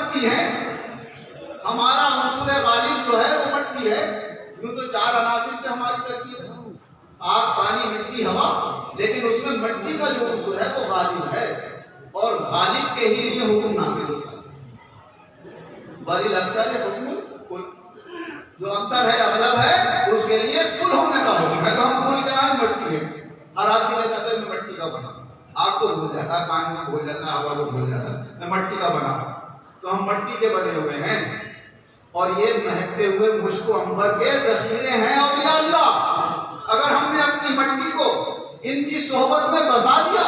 مٹی ہیں. ہمارا عنصر غالب جو ہے وہ مٹی ہے. یوں تو 4 عناصر سے ہماری ترکیب ہے، آگ، پانی، مٹی، ہوا، لیکن اس میں مٹی کا جو عنصر ہے وہ غالب ہے، اور غالب کے ہی لیے حکم نافذ ہوتا ہے. ولی اکثر حکم کل، جو اکثر ہے، اغلب ہے، اس کے لیے کل ہونے کا حکم ہے. تو ہم کل کیا ہے؟ مٹی ہے. ہر آدمی کہتا ہے میں مٹی کا بنا، آگ کو بھول جاتا ہے، پانی کو بھول جاتا ہے، ہوا کو بھول جاتا ہے، میں مٹی کا بنا. تو ہم مٹی کے بنے ہوئے ہیں، اور یہ مہکتے ہوئے مشک و عنبر کے ذخیرے ہیں اولیاء اللہ. اگر ہم نے اپنی مٹی کو ان کی صحبت میں بسا دیا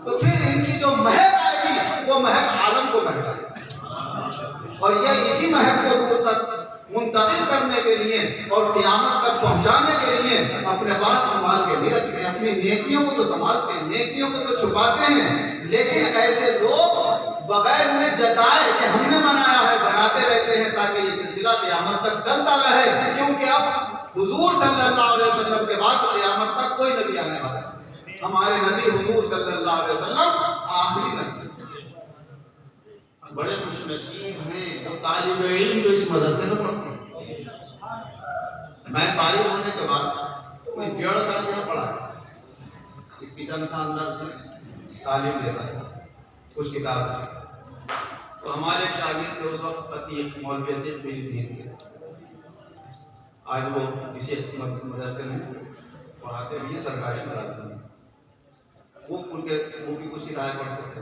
تو پھر ان کی جو مہک آئے گی وہ مہک عالم کو مہکائے گی. اور یہ اسی مہک کو دور تک منتقل کرنے کے لیے اور قیامت تک پہنچانے کے لیے اپنے پاس سنبھال کے نہیں رکھتے ہیں. اپنی نیکیوں کو تو سنبھالتے ہیں، نیکیوں کو تو چھپاتے ہیں، لیکن ایسے لوگ بغیر انہیں جتائے کہ ہم نے بنایا ہے بناتے رہتے ہیں تاکہ یہ سلسلہ قیامت تک چلتا رہے. کیونکہ اب حضور صلی اللہ علیہ وسلم کے بعد قیامت تک کوئی نبی آنے والا ہے. ہمارے نبی حضور صلی اللہ علیہ وسلم آخری نبی. بڑے خوش نصیب ہیں وہ طالب علم جو اس مدرسے میں پڑھتے ہیں. میں فارغ ہونے کے بعد کوئی 1.5 سال یہاں پڑھا ہے. ایک کچن تھا، اندر سے تعلیم دیتا ہے، کچھ کتاب ہے. تو ہمارے شاگرد کے اس وقت عتیق مولوی عتیق میری دین کے، آج وہ کسی مدرسے میں پڑھاتے بھی سرکاری مدرسے میں. وہ ان کے وہ بھی کچھ کتابیں پڑھتے تھے.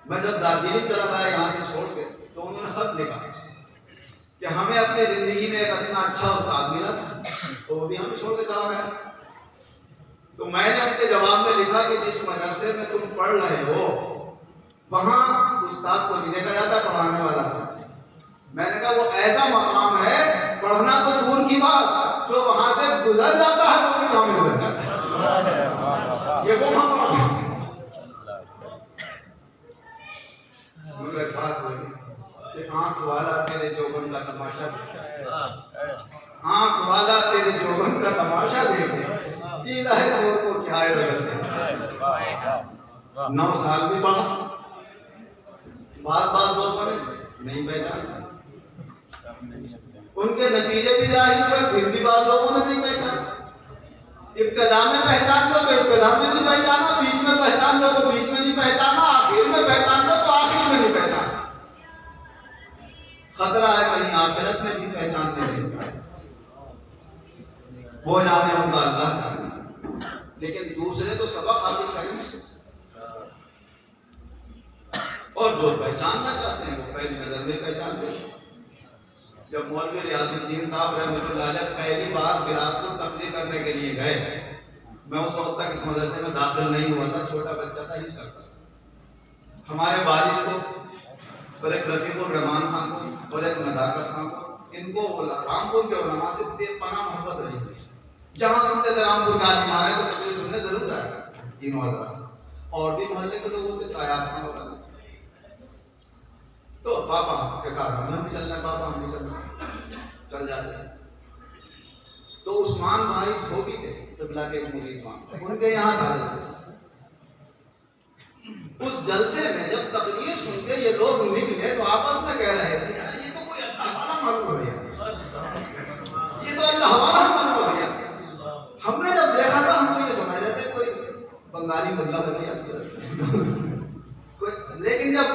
میں جب دارجلنگ چلا گیا یہاں سے چھوڑ کے تو انہوں نے خط لکھا کہ ہمیں اپنی زندگی میں ایک اتنا اچھا استاد ملا تو وہ بھی ہمیں چھوڑ کے چلا گیا. تو میں نے ان کے جواب میں لکھا کہ جس مدرسے میں تم پڑھ رہے ہو وہاں استاد کو ملے گا جاتا پڑھانے والا. میں نے کہا وہ ایسا مقام ہے پڑھنا تو دور کی بات، جو وہاں سے گزر جاتا ہے وہ بھی کام گزر جاتا ہے. یہ وہ مقام ہے. مگر بات ہوئی کہ آنکھ والا تیرے جوبن کا تماشا دیکھے، آنکھ والا تیرے جوبن کا تماشا دیکھے، الہ اور کو کیا ہے. 9 سال بھی پڑھا، بعض لوگوں نے نہیں پہچانا، ان کے نتیجے بھی ظاہر ہوئے، پھر بھی بعض لوگوں نے نہیں پہچانا. ابتدا میں پہچان لو تو ابتدا میں نہیں پہچانا، بیچ میں پہچان لو تو بیچ میں نہیں پہچانا، آخر میں پہچان لو تو آخر میں نہیں پہچانا. خطرہ ہے کہیں آخرت میں بھی پہچاننے سے، وہ جانے ان کا اللہ کا. لیکن دوسرے تو سبق حاصل کریں سے، اور جو پہچاننا چاہتے ہیں وہ پہلی نظر میں پہچان لیں. جب مولوی ریاض الدین صاحب رحمۃ اللہ علیہ پہلی بار بلاسپور تقریر کرنے کے لیے گئے، میں اس وقت تک اس مدرسے میں داخل نہیں ہوا تھا، چھوٹا بچہ تھا، ہی کرتا. ہمارے والد کو اور ایک رفیق الرحمان خان کو اور ایک نداکت خان کو، ان کو رامپور کے علماء سے بے پناہ محبت رہی ہے. جہاں سنتے تھے رامپور کا عالم آ رہے تو تقریر سننے ضرور آئے تینوں حضرات. اور بھی محلے کے لوگ ہوتے تھے، ایاز خان وغیرہ. تو پاپا کے ساتھ ہم بھی چل رہے ہیں، پاپا ہم بھی چل رہے ہیں، چل جاتے ہیں. تو عثمان بھائی دھوبی تھے، قبلہ کے مرید، ان کے یہاں تھا جلسے. اس جلسے میں جب تقریر سن کے یہ لوگ نکلے تو آپس میں کہہ رہے تھے یار یہ تو کوئی اللہ والا معلوم ہو گیا، یہ تو اللہ والا معلوم ہو گیا. ہم نے جب دیکھا تھا ہم تو یہ سمجھ رہے تھے کوئی بنگالی ملا لگ گیا، لیکن جب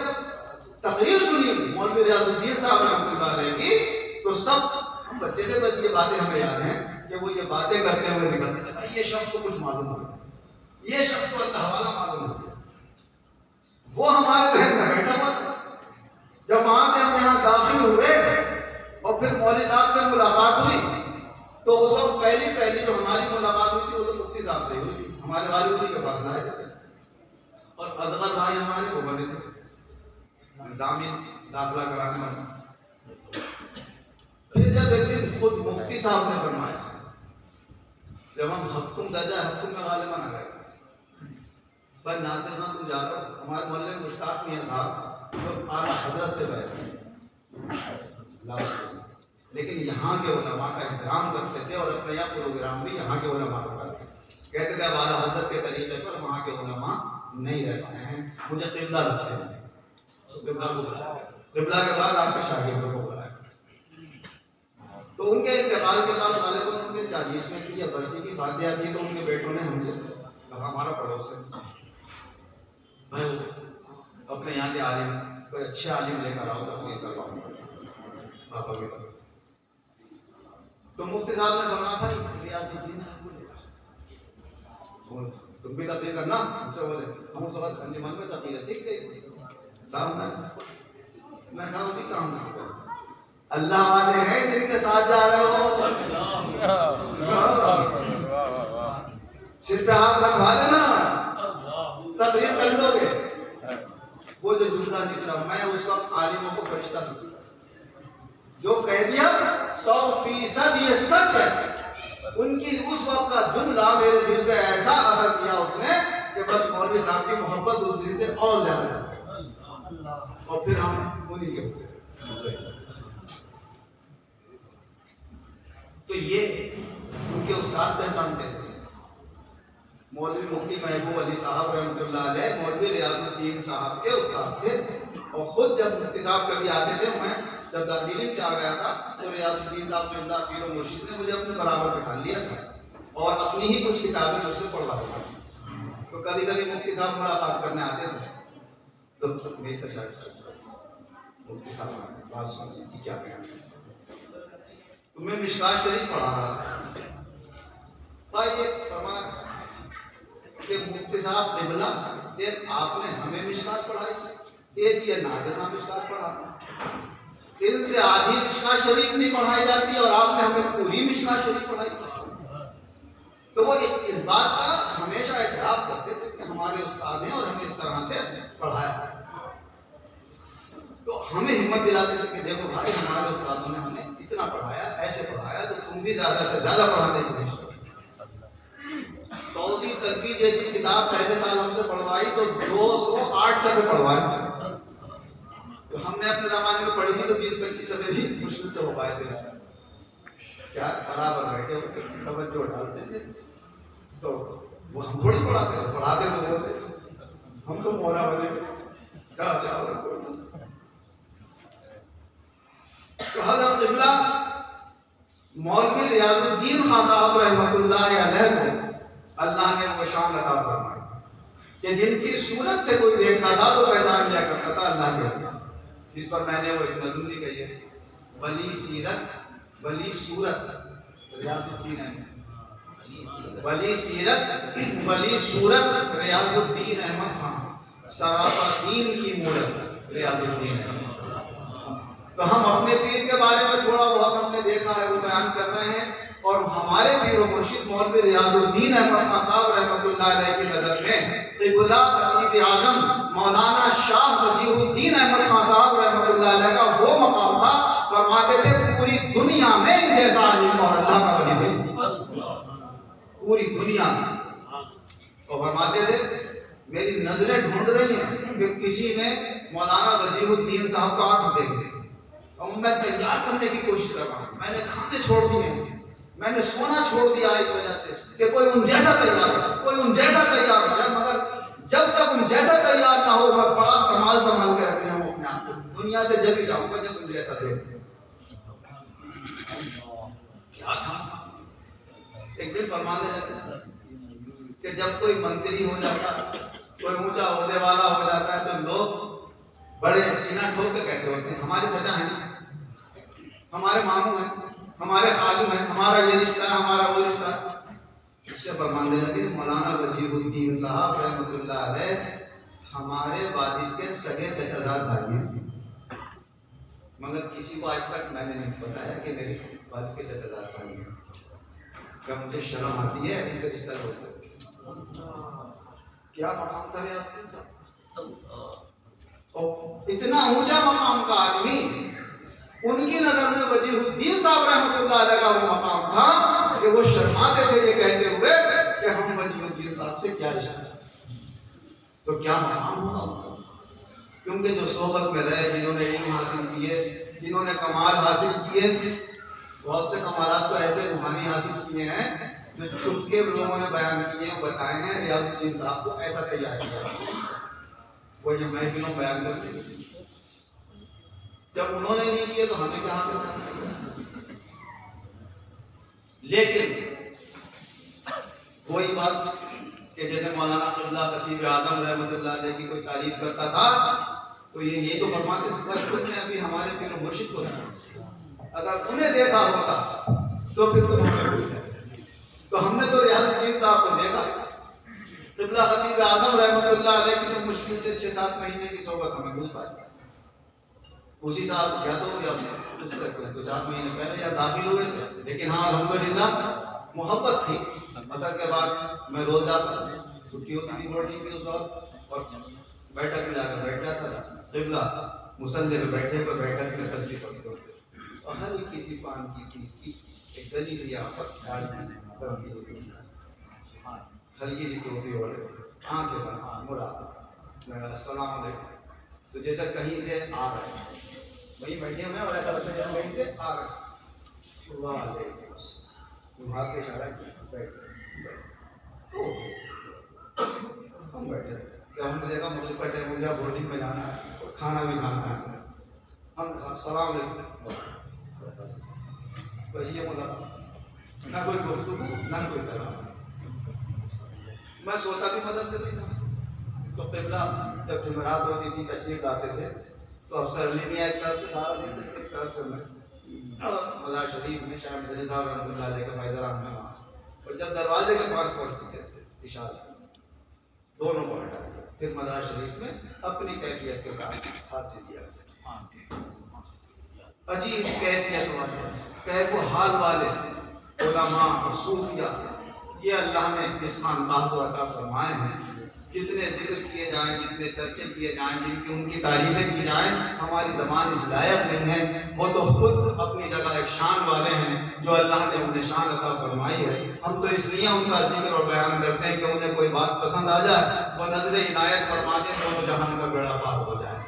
تقریر سنی مولوی ریاض الدین صاحب رحمۃ اللہ علیہ کی تو سب، ہم بچے تھے بس یہ باتیں ہمیں یاد ہیں کہ وہ یہ باتیں کرتے ہوئے نکلتے تھے، بھائی یہ شخص کو کچھ معلوم ہو گیا، یہ شخص کو اللہ والا معلوم ہو گیا. وہ ہمارے ذہن میں بیٹھا ہوا تھا. جب وہاں سے ہم یہاں داخل ہوئے اور پھر مولوی صاحب سے ملاقات ہوئی تو اس وقت پہلی جو ہماری ملاقات ہوئی تھی وہ تو مفتی صاحب سے ہوئی تھی. ہمارے والد کے پاس لائے تھے اور اصغر بھائی ہمارے وہ بنے تھے نظامی داخلہ کرانے والے. پھر جب ایک دن خود مفتی صاحب نے فرمایا، جب ہم ہفتم درجہ ہفتم میں غالباً آ گئے، بھائی ناصر خان تم جا کر ہمارے محلے میں مشتاق میاں صاحب جو اعلیٰ حضرت سے بیٹھے، لیکن یہاں کے علماء کا احترام کرتے تھے اور اپنے یہاں پروگرام بھی یہاں کے علماء کو کرتے تھے. کہتے تھے اب اعلیٰ حضرت کے طریقے پر وہاں کے علماء نہیں رہ پائے ہیں، مجھے قبلہ لگتے ہیں. قبلہ کو بلایا، قبلہ کے بعد آپ کے شاگردوں کو بلایا۔ تو ان کے انتقال کے بعد غالباً ان کے 40ویں کی یا برسی کی فاتحہ تھی، تو ان کے بیٹوں نے ہم سے کہا، ہمارا پڑوس ہے بھائی اپنے یہاں کے عالم کوئی اچھے عالم لے کر آؤ تقریر کرواؤں پاپا کے طرف۔ تو مفتی صاحب نے فرمایا بھائی ریاض الدین صاحب کو لے آؤ، تم بھی تقریر کرنا مجھ سے بولے، ہم اس وقت انجمن میں تقریر سیکھتے صاحب میں صاحب بھی کام سیکھا، اللہ والے ہیں جن کے ساتھ جا رہے ہو سر پہ ہاتھ رکھوا دینا تقریر کر لو گے۔ وہ جو جملہ نکلا میں اس وقت عالموں کو فرشتہ سمجھتا، جو کہہ دیا 100% یہ سچ ہے، ان کی اس وقت کا جملہ میرے دل پہ ایسا اثر کیا اس نے کہ بس مولوی صاحب کی محبت اس دن سے اور زیادہ ہے، اور پھر ہم انہیں کے تو یہ ان کے استاد پہچانتے تھے۔ مولوی مفتی محبوب علی صاحب رحمۃ اللہ علیہ مولوی ریاض الدین صاحب کے استاد تھے، اور خود جب مفتی صاحب کبھی آتے تھے، میں جب دارجلنگ سے آ گیا تھا تو ریاض الدین صاحب نے اللہ پیر و مرشد نے مجھے اپنے برابر بٹھا لیا تھا اور اپنی ہی کچھ کتابیں مجھ سے پڑھواتا تھا۔ تو کبھی کبھی مفتی صاحب ملاقات کرنے آتے تھے تو میری تشریف مفتی صاحب بات سنی کیا کہنا، تو میں مشکات شریف پڑھا رہا تھا، بھائی یہ فرمایا کہ مفتی صاحب قبلہ ایک آپ نے ہمیں مشکات پڑھائی، ایک یہ ناظرہ مشکات پڑھا، ان سے آدھی مشکات شریف نہیں پڑھائی جاتی اور آپ نے ہمیں پوری مشکات شریف پڑھائی۔ تو وہ اس بات کا ہمیشہ اعتراف کرتے تھے کہ ہمارے استاد ہیں اور ہمیں اس طرح سے پڑھایا، تو ہمیں ہمت دلاتے تھے کہ دیکھو بھائی ہمارے استادوں نے ہمیں اتنا پڑھایا، ایسے پڑھایا، تو تم بھی زیادہ سے زیادہ پڑھانے کی کوشش کرو۔ توضیح تنقید جیسی کتاب پہلے سال ہم سے پڑھوائی تو 208 صفحے پڑھوائے، تو ہم نے اپنے زمانے میں پڑھی تھی تو 20-25 صفحے بھی مشکل سے ہو پائے تھے اس میں، کیا برابر بیٹھے ہوتے توجہ ڈالتے تھے، تو وہ ہم تھوڑی پڑھاتے تو بولتے ہم تو مولا بنے کیا چاہو۔ تو حضرت قبلہ مولوی ریاض الدین خان صاحب رحمۃ اللہ علیہ کو اللہ نے وہ شان عطا فرمائی کہ جن کی صورت سے کوئی دیکھتا تھا تو پہچان لیا کرتا تھا اللہ کے اللہ۔ اس پر میں نے وہ ایک نظم بھی کہی ہے، ولی سیرت ولی صورت ریاض الدین احمد، ولی سیرت ولی صورت ریاض الدین احمد خان، سراپا دین کی مورت ریاض الدین احمد۔ تو ہم اپنے پیر کے بارے میں تھوڑا بہت ہم نے دیکھا ہے وہ بیان کر رہے ہیں، اور ہمارے پیر و مرشد مولوی ریاض الدین احمد خان صاحب رحمۃ اللہ علیہ کی نظر میں قبلہ خطیب اعظم مولانا شاہ وجیہ الدین احمد خان صاحب رحمۃ اللہ علیہ کا وہ مقام تھا، فرماتے تھے پوری دنیا میں ان جیسا عالم اور اللہ کا ولی نہیں، پوری دنیا میں۔ اور فرماتے تھے میری نظریں ڈھونڈ رہی ہیں کہ کسی میں مولانا وجیہ الدین صاحب کا آنکھ دیکھے، اور میں تیار کرنے کی کوشش کر رہا ہوں، میں نے کھانے چھوڑ دیے ہیں، میں نے سونا چھوڑ دیا اس وجہ سے کہ کوئی ان جیسا تیار ہو، کوئی ان جیسا تیار ہو جائے، مگر جب تک ان جیسا تیار نہ ہو میں بڑا سنبھال کے رکھ رہا ہوں اپنے آپ کو، دنیا سے جب ہی جاؤں گا جب ان جیسا دیکھ۔ کیا تھا ایک دن فرمانے لگے کہ جب کوئی منتری ہو جاتا، کوئی اونچا عہدے والا ہو جاتا ہے تو لوگ بڑے سینہ ٹھوک کے کہتے ہوتے ہیں ہمارے چچا ہیں، ہمارے ماموں ہیں، ہمارے خالو ہیں، ہمارا یہ رشتہ ہے، ہمارا وہ رشتہ ہے۔ اس سے فرمانے لگے مولانا وجیہ الدین صاحب رحمۃ اللہ علیہ ہمارے والد کے سگے چچا زاد بھائی ہیں، مگر کسی کو آج تک میں نے نہیں بتایا کہ میرے والد کے چچا زاد بھائی ہیں، کیا مجھے شرم آتی ہے ان سے رشتہ ہوتا ہے۔ کیا مقام تھا ریاض الدین صاحب، اور اتنا اونچا مقام کا آدمی، ان کی نظر میں وجیہ الدین صاحب رحمۃ اللہ علیہ کا وہ مقام تھا کہ وہ شرماتے تھے یہ کہتے ہوئے کہ ہم وجیہ الدین صاحب سے کیا رشتہ ہے، تو کیا مقام ہوگا ان کا، کیونکہ جو صحبت میں رہے، جنہوں نے علم حاصل کیے، جنہوں نے کمال حاصل کیے، بہت سے کمالات تو ایسے روحانی حاصل کیے ہیں جو چھپ کے لوگوں نے بیان کیے ہیں، بتائے ہیں ریاض الدین صاحب کو ایسا تیار کیا، وہ یہ محفلوں بیان کرتے ہیں۔ جب انہوں نے نہیں کیے تو ہمیں کہاں کرنا ہے؟ لیکن کوئی بات کہ جیسے مولانا عبداللہ خطیب اعظم رحمۃ اللہ علیہ کی کوئی تعریف کرتا تھا تو یہ تو فرماتے تھے تم نے ابھی ہمارے پیر و مرشد کو نہیں، اگر انہیں دیکھا ہوتا تو پھر تم ہمیں بھول جاتے۔ تو ہم نے تو ریاض الدین صاحب کو دیکھا، قبلہ خطیب اعظم رحمۃ اللہ علیہ کی تو مشکل سے 6-7 مہینے کی صحبت ہمیں مل پائی، اسی سال یا تو 4 مہینے پہلے یا داخل ہوئے تھے، لیکن ہاں الحمدللہ محبت تھی۔ اثر کے بعد میں روز جاتا تھا، چھٹیوں کی بھی بورڈنگ تھی اس وقت، اور بیٹھک میں جا کر بیٹھ جاتا تھا، قبلہ مصلی میں بیٹھے پر بیٹھک میں تسبیح پڑھتے ہوتے، اور ہر کسی پان کی چیز کی ایک گلی سے یہاں پر ہلکی سی ٹوپی اوڑھے، آنکھیں بند، مراد میں السلام علیکم، تو جیسا کہیں سے آ رہے ہیں وہی بیٹھے میں، اور ایسا لگتا ہے کہیں سے آ رہے ہیں، وعلیکم السلام، ہاتھ سے اشارہ کیا، بیٹھ ہم بیٹھے کہ ہم نے دیکھا مغرب کا ٹائم ہو گیا، بورڈنگ میں جانا ہے اور کھانا بھی کھانا ہے، ہم السلام علیکم، بس یہ ملاقات، نہ کوئی گفتگو نہ کوئی کلام۔ میں سوتا بھی مدرسے میں تھا، تو قبلہ جب جمعرات ہوتی تھی تشریف لاتے تھے تو افسر علی میاں ایک طرف سے سارا دیتے تھے، ایک طرف سے میں مزار شریف میں شاہ مدنی صاحب رحمۃ اللہ علیہ کا فائدہ رحمہ وہاں، اور جب دروازے کے پاس پہنچ چکے تھے اشارہ دونوں کو ہٹا دیا، پھر مزار شریف میں اپنی کیفیت کے ساتھ ہاتھ سے دیا، عجیب کیفیت والے، کیف و حال والے علماء صوفیہ، یہ اللہ نے اس خانقاہ کو عطا فرمائے ہیں۔ جتنے ذکر کیے جائیں، جتنے چرچے کیے جائیں، جن کی ان کی تعریفیں کی جائیں، ہماری زبان اس لائق نہیں ہے، وہ تو خود اپنی جگہ ایک شان والے ہیں جو اللہ نے انہیں شان عطا فرمائی ہے۔ ہم تو اس لیے ان کا ذکر اور بیان کرتے ہیں کہ انہیں کوئی بات پسند آ جائے، وہ نظر عنایت فرما دیں، دونوں جہان کا بیڑا پار ہو جائے۔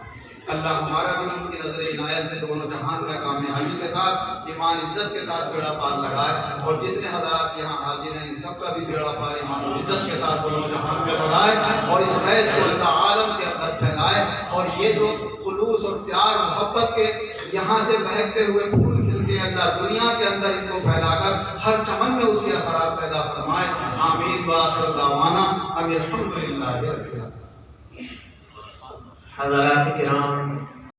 اللہ ہمارا بھی ان کی نظر عنایت سے دونوں جہان میں کامیابی کے ساتھ، ایمان عزت کے ساتھ بیڑا پار لگائے، اور جتنے حضرات یہاں حاضر ہیں ان سب کا بھی بیڑا پار ایمان و عزت کے ساتھ دونوں جہان میں لگائے، اور اس فیض کو اللہ عالم کے اندر پھیلائے، اور یہ جو خلوص اور پیار محبت کے یہاں سے مہکتے ہوئے پھول کھل کے اللہ دنیا کے اندر ان کو پھیلا کر ہر چمن میں اسی اثرات پیدا فرمائے۔ آمین وآخر دعوانا ان الحمد للہ رب العالمین۔ حضرات کرام،